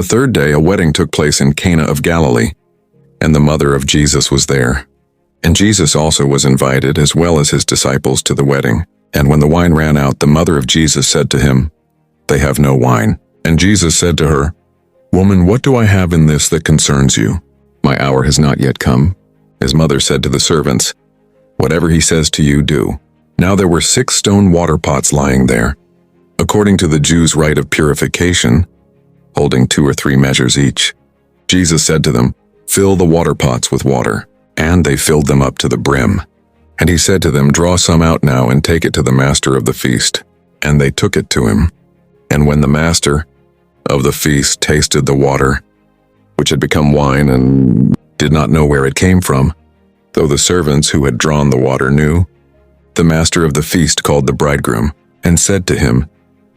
the third day a wedding took place in Cana of Galilee, and the mother of Jesus was there. And Jesus also was invited, as well as his disciples, to the wedding. And when the wine ran out, the mother of Jesus said to him, "They have no wine." And Jesus said to her, "Woman, what do I have in this that concerns you? My hour has not yet come." His mother said to the servants, "Whatever he says to you, do." Now there were 6 stone water pots lying there, according to the Jews' rite of purification, holding 2 or 3 measures each. Jesus said to them, "Fill the water pots with water." And they filled them up to the brim. And he said to them, "Draw some out now and take it to the master of the feast." And they took it to him. And when the master of the feast tasted the water, which had become wine, and did not know where it came from, though the servants who had drawn the water knew, the master of the feast called the bridegroom, and said to him,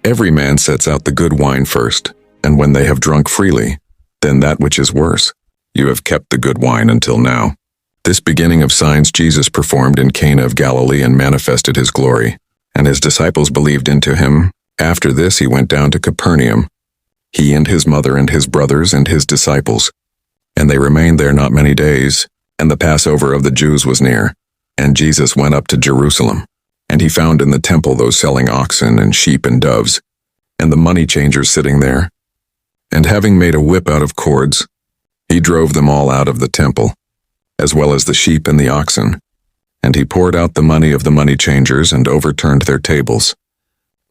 "Every man sets out the good wine first, and when they have drunk freely, then that which is worse. You have kept the good wine until now." This beginning of signs Jesus performed in Cana of Galilee and manifested his glory, and his disciples believed into him. After this he went down to Capernaum, he and his mother and his brothers and his disciples. And they remained there not many days, and the Passover of the Jews was near. And Jesus went up to Jerusalem, and he found in the temple those selling oxen and sheep and doves, and the money changers sitting there. And having made a whip out of cords, he drove them all out of the temple, as well as the sheep and the oxen. And he poured out the money of the money changers and overturned their tables.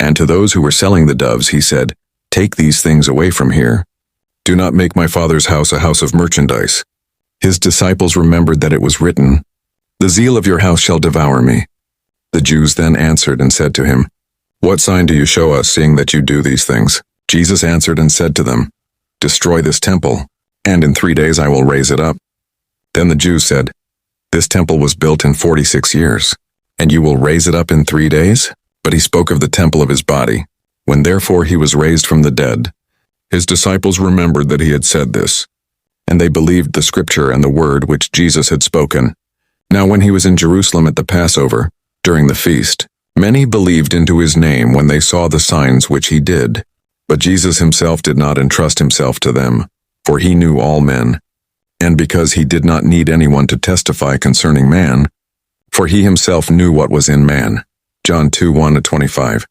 And to those who were selling the doves he said, "Take these things away from here. Do not make my Father's house a house of merchandise." His disciples remembered that it was written, "The zeal of your house shall devour me." The Jews then answered and said to him, "What sign do you show us, seeing that you do these things?" Jesus answered and said to them, "Destroy this temple, and in 3 days I will raise it up." Then the Jews said, "This temple was built in 46 years, and you will raise it up in 3 days?" But he spoke of the temple of his body. When therefore he was raised from the dead, his disciples remembered that he had said this, and they believed the scripture and the word which Jesus had spoken. Now when he was in Jerusalem at the Passover, during the feast, many believed into his name when they saw the signs which he did. But Jesus himself did not entrust himself to them, for he knew all men, and because he did not need anyone to testify concerning man, for he himself knew what was in man. John 2:1-25.